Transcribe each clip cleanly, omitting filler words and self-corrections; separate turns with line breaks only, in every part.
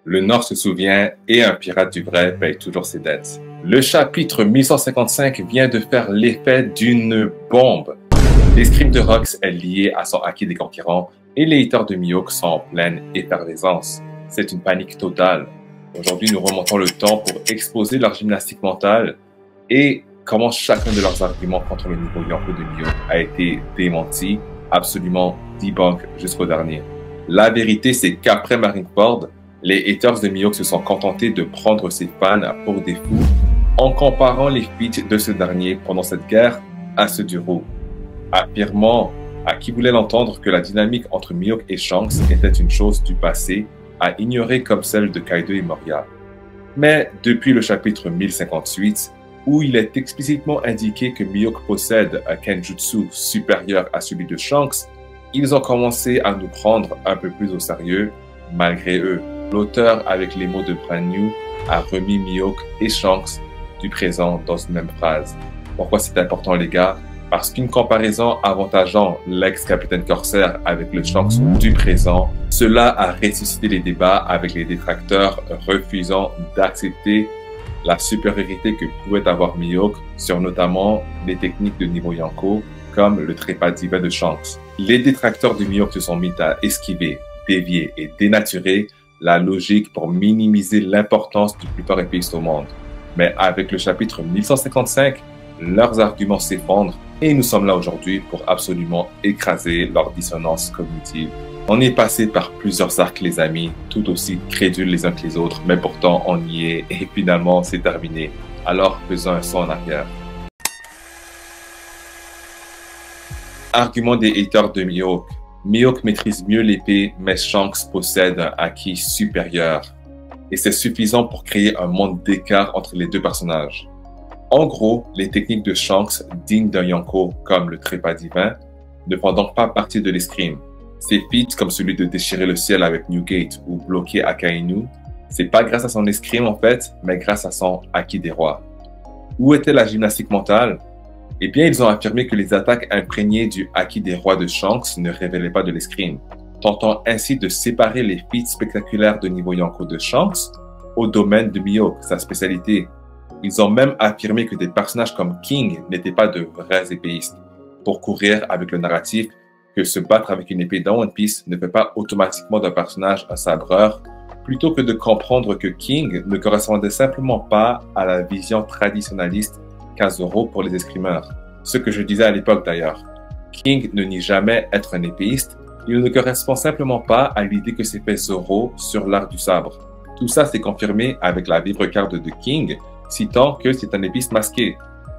Le Nord se souvient et un pirate du vrai paye toujours ses dettes. Le chapitre 1155 vient de faire l'effet d'une bombe. L'escrime de Rox est lié à son acquis des conquérants et les haters de Mihawk sont en pleine effervescence. C'est une panique totale. Aujourd'hui, nous remontons le temps pour exposer leur gymnastique mentale et comment chacun de leurs arguments contre le nouveau Yonko de Mihawk a été démenti, absolument debunk jusqu'au dernier. La vérité, c'est qu'après Marineford, les haters de Mihawk se sont contentés de prendre ses fans pour des fous en comparant les feats de ce dernier pendant cette guerre à ceux du Roux, affirmant à qui voulait l'entendre que la dynamique entre Mihawk et Shanks était une chose du passé à ignorer comme celle de Kaido et Moria. Mais depuis le chapitre 1058, où il est explicitement indiqué que Mihawk possède un Kenjutsu supérieur à celui de Shanks, ils ont commencé à nous prendre un peu plus au sérieux, malgré eux. L'auteur, avec les mots de Brand New, a remis Mihawk et Shanks du présent dans une même phrase. Pourquoi c'est important, les gars? Parce qu'une comparaison avantageant l'ex-capitaine Corsair avec le Shanks du présent, cela a ressuscité les débats avec les détracteurs refusant d'accepter la supériorité que pouvait avoir Mihawk sur notamment les techniques de niveau Yonko, comme le trépas divin de Shanks. Les détracteurs de Mihawk se sont mis à esquiver, dévier et dénaturer la logique pour minimiser l'importance du plus fort épéiste au monde. Mais avec le chapitre 1155, leurs arguments s'effondrent et nous sommes là aujourd'hui pour absolument écraser leur dissonance cognitive. On est passé par plusieurs arcs, les amis, tout aussi crédules les uns que les autres, mais pourtant on y est et finalement c'est terminé. Alors faisons un saut en arrière. Argument des haters de Mihawk. Mihawk maîtrise mieux l'épée, mais Shanks possède un acquis supérieur. Et c'est suffisant pour créer un monde d'écart entre les deux personnages. En gros, les techniques de Shanks, dignes d'un Yonko comme le trépas divin, ne font donc pas partie de l'escrime. Ses feats, comme celui de déchirer le ciel avec Newgate ou bloquer Akainu, c'est pas grâce à son escrime en fait, mais grâce à son acquis des rois. Où était la gymnastique mentale? Eh bien, ils ont affirmé que les attaques imprégnées du acquis des rois de Shanks ne révélaient pas de l'escrime, tentant ainsi de séparer les feats spectaculaires de niveau Yonko de Shanks au domaine de Mihawk, sa spécialité. Ils ont même affirmé que des personnages comme King n'étaient pas de vrais épéistes, pour courir avec le narratif que se battre avec une épée dans One Piece ne fait pas automatiquement d'un personnage un sabreur, plutôt que de comprendre que King ne correspondait simplement pas à la vision traditionnaliste qu'a Zoro pour les escrimeurs. Ce que je disais à l'époque d'ailleurs. King ne nie jamais être un épéiste, il ne correspond simplement pas à l'idée que s'est fait Zoro sur l'art du sabre. Tout ça s'est confirmé avec la vibrecarte de King, citant que c'est un épéiste masqué,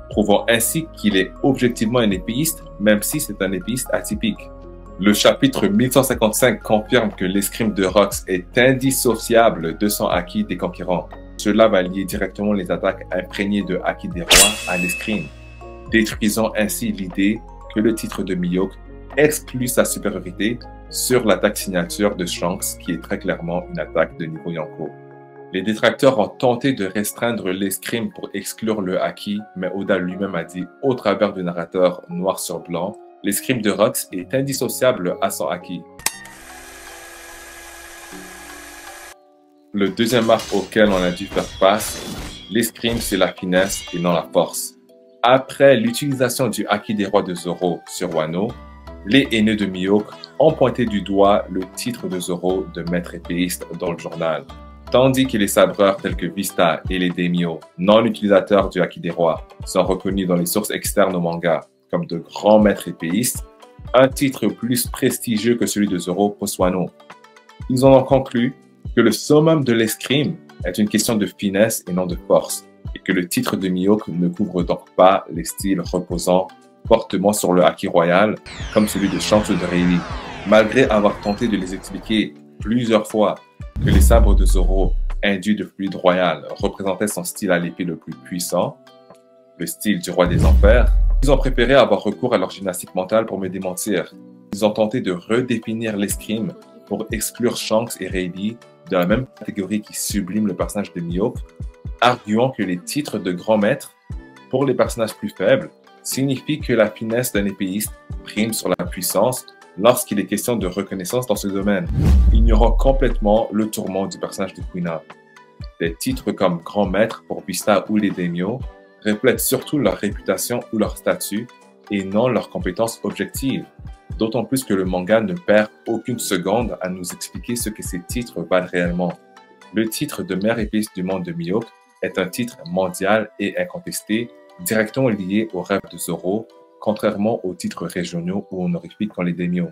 prouvant ainsi qu'il est objectivement un épéiste, même si c'est un épéiste atypique. Le chapitre 1155 confirme que l'escrime de Rox est indissociable de son acquis des conquérants. Cela va lier directement les attaques imprégnées de acquis des rois à l'escrime, détruisant ainsi l'idée que le titre de Mihawk exclut sa supériorité sur l'attaque signature de Shanks, qui est très clairement une attaque de niveau Yonko. Les détracteurs ont tenté de restreindre l'escrime pour exclure le acquis, mais Oda lui-même a dit au travers du narrateur noir sur blanc, l'escrime de Rox est indissociable à son acquis. Le deuxième arc auquel on a dû faire face, l'escrime c'est la finesse et non la force. Après l'utilisation du acquis des rois de Zoro sur Wano, les haineux de Mihawk ont pointé du doigt le titre de Zoro de maître épéiste dans le journal. Tandis que les sabreurs tels que Vista et les daimyo, non utilisateurs du acquis des rois, sont reconnus dans les sources externes au manga comme de grands maîtres épéistes, un titre plus prestigieux que celui de Zoro pose Wano. Ils ont donc conclu que le summum de l'escrime est une question de finesse et non de force, et que le titre de Mihawk ne couvre donc pas les styles reposant fortement sur le acquis royal, comme celui de Shanks ou de Rayleigh. Malgré avoir tenté de les expliquer plusieurs fois que les sabres de Zoro, induits de fluide royal, représentaient son style à l'épée le plus puissant, le style du roi des enfers, ils ont préféré avoir recours à leur gymnastique mentale pour me démentir. Ils ont tenté de redéfinir l'escrime pour exclure Shanks et Rayleigh de la même catégorie qui sublime le personnage de Mihawk, arguant que les titres de grands maîtres, pour les personnages plus faibles, signifient que la finesse d'un épéiste prime sur la puissance lorsqu'il est question de reconnaissance dans ce domaine, ignorant complètement le tourment du personnage de Kuina. Des titres comme Grand Maître pour Vista ou les Daimyo reflètent surtout leur réputation ou leur statut et non leurs compétences objectives, d'autant plus que le manga ne perd aucune seconde à nous expliquer ce que ces titres valent réellement. Le titre de meilleure épice du monde de Mihawk est un titre mondial et incontesté, directement lié au rêve de Zoro, contrairement aux titres régionaux ou honorifiques comme les Daimyo.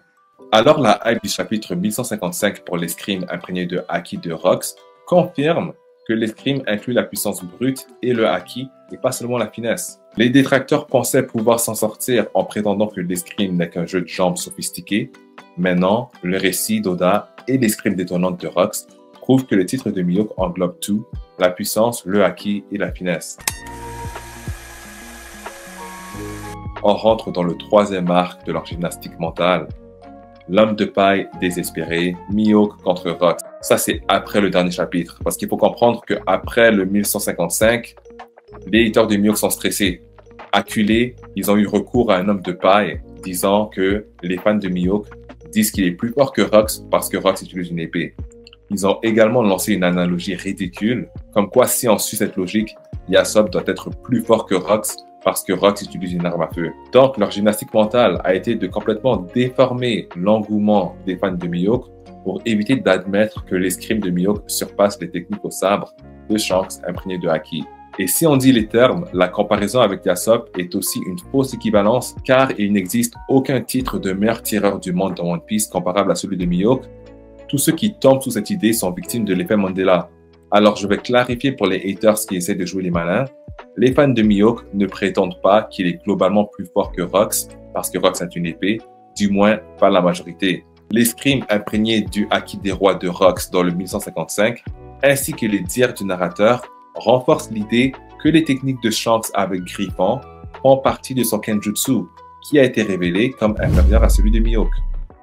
Alors la hype du chapitre 1155 pour l'escrime imprégné de haki de Rox confirme que l'escrime inclut la puissance brute et le haki et pas seulement la finesse. Les détracteurs pensaient pouvoir s'en sortir en prétendant que l'escrime n'est qu'un jeu de jambes sophistiqué. Maintenant, le récit d'Oda et l'escrime détonnante de Rox prouvent que le titre de Mihawk englobe tout, la puissance, le haki et la finesse. On rentre dans le troisième arc de leur gymnastique mentale. L'homme de paille désespéré, Mihawk contre Rox. Ça, c'est après le dernier chapitre. Parce qu'il faut comprendre qu'après le 1155, les haters de Mihawk sont stressés. Acculés, ils ont eu recours à un homme de paille, disant que les fans de Mihawk disent qu'il est plus fort que Rox parce que Rox utilise une épée. Ils ont également lancé une analogie ridicule, comme quoi si on suit cette logique, Yasop doit être plus fort que Rox parce que Rox utilise une arme à feu. Donc, leur gymnastique mentale a été de complètement déformer l'engouement des fans de Mihawk pour éviter d'admettre que l'escrime de Mihawk surpasse les techniques au sabre de Shanks imprégnées de haki. Et si on dit les termes, la comparaison avec Yasop est aussi une fausse équivalence car il n'existe aucun titre de meilleur tireur du monde dans One Piece comparable à celui de Mihawk. Tous ceux qui tombent sous cette idée sont victimes de l'effet Mandela. Alors je vais clarifier pour les haters qui essaient de jouer les malins. Les fans de Mihawk ne prétendent pas qu'il est globalement plus fort que Rox parce que Rox a une épée, du moins pas la majorité. L'escrime imprégné du haki des rois de Rox dans le 1155, ainsi que les dires du narrateur, renforcent l'idée que les techniques de Shanks avec Griffon font partie de son Kenjutsu, qui a été révélé comme inférieur à celui de Mihawk.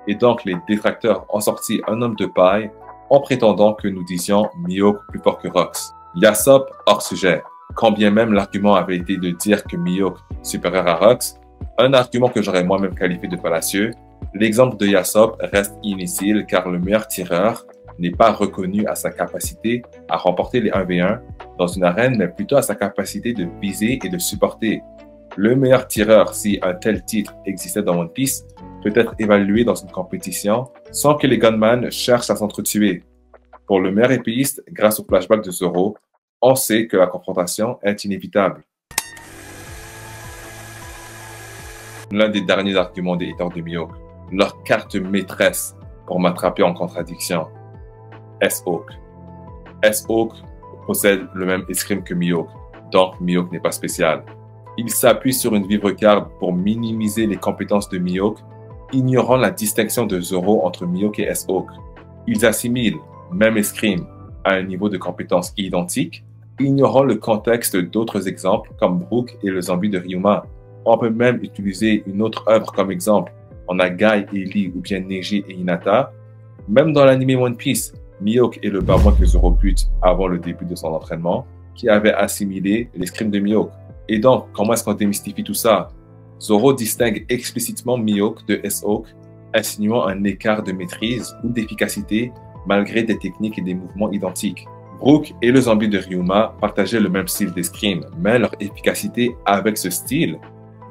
Et donc les détracteurs ont sorti un homme de paille en prétendant que nous disions Mihawk plus fort que Rox. Yasop hors sujet. Quand bien même l'argument avait été de dire que Mihawk supérieur à Rox, un argument que j'aurais moi-même qualifié de fallacieux, l'exemple de Yasop reste inutile car le meilleur tireur n'est pas reconnu à sa capacité à remporter les 1v1 dans une arène, mais plutôt à sa capacité de viser et de supporter. Le meilleur tireur, si un tel titre existait dans One Piece, peut être évalué dans une compétition sans que les gunman cherchent à s'entretuer. Pour le meilleur épéiste, grâce au flashback de Zoro, on sait que la confrontation est inévitable. L'un des derniers arguments des haters de Mihawk, leur carte maîtresse pour m'attraper en contradiction, S-Hawk. S-Hawk possède le même escrime que Mihawk, donc Mihawk n'est pas spécial. Il s'appuie sur une vivre carte pour minimiser les compétences de Mihawk, ignorant la distinction de Zoro entre Mihawk et S-Hawk. Ils assimilent même escrime à un niveau de compétence identique, ignorant le contexte d'autres exemples comme Brook et le zombie de Ryuma. On peut même utiliser une autre œuvre comme exemple. On a Guy et Lee ou bien Neji et Hinata. Même dans l'anime One Piece, Mihawk est le babouin que Zoro bute avant le début de son entraînement, qui avait assimilé l'escrime de Mihawk. Et donc, comment est-ce qu'on démystifie tout ça? Zoro distingue explicitement Mihawk de S-Hawk, insinuant un écart de maîtrise ou d'efficacité malgré des techniques et des mouvements identiques. Brook et le zombie de Ryuma partageaient le même style d'escrime, mais leur efficacité avec ce style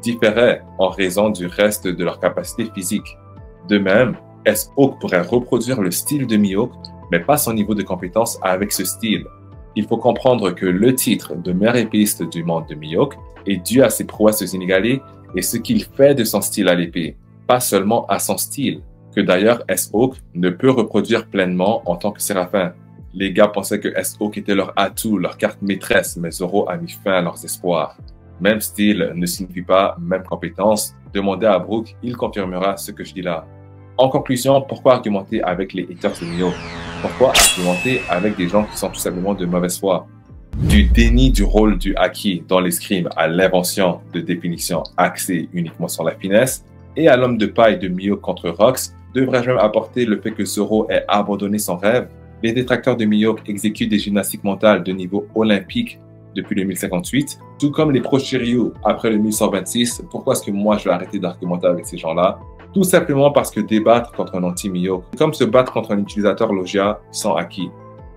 différait en raison du reste de leur capacité physique. De même, S-Hawk pourrait reproduire le style de Mihawk, mais pas son niveau de compétence avec ce style. Il faut comprendre que le titre de meilleur épéiste du monde de Mihawk est dû à ses prouesses inégalées et ce qu'il fait de son style à l'épée, pas seulement à son style, que d'ailleurs S-Hawk ne peut reproduire pleinement en tant que Séraphin. Les gars pensaient que S-Hawk était leur atout, leur carte maîtresse, mais Zoro a mis fin à leurs espoirs. Même style ne signifie pas même compétence. Demandez à Brook, il confirmera ce que je dis là. En conclusion, pourquoi argumenter avec les haters de Mihawk? Pourquoi argumenter avec des gens qui sont tout simplement de mauvaise foi? Du déni du rôle du haki dans l'escrime à l'invention de définitions axées uniquement sur la finesse, et à l'homme de paille de Mihawk contre Rox, devrais-je même apporter le fait que Zoro ait abandonné son rêve? Les détracteurs de Mihawk exécutent des gymnastiques mentales de niveau olympique depuis le 1058, tout comme les pro Shiryu après le 1126. Pourquoi est-ce que moi je vais arrêter d'argumenter avec ces gens-là? Tout simplement parce que débattre contre un anti-Mihawk, c'est comme se battre contre un utilisateur Logia sans acquis.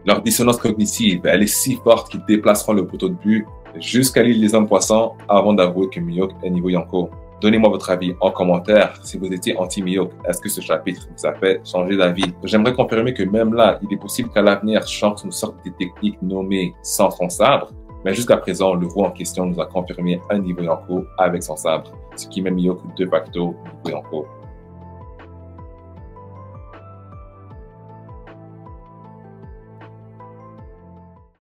Leur dissonance cognitive, elle est si forte qu'ils déplaceront le poteau de but jusqu'à l'île des hommes poissons avant d'avouer que Mihawk est niveau Yonko. Donnez-moi votre avis en commentaire si vous étiez anti-Mihawk. Est-ce que ce chapitre vous a fait changer d'avis? J'aimerais confirmer que même là, il est possible qu'à l'avenir, Shanks nous sorte des techniques nommées sans son sabre. Mais jusqu'à présent, le roi en question nous a confirmé un niveau Yonko avec son sabre, ce qui met Mihawk de facto niveau Yonko.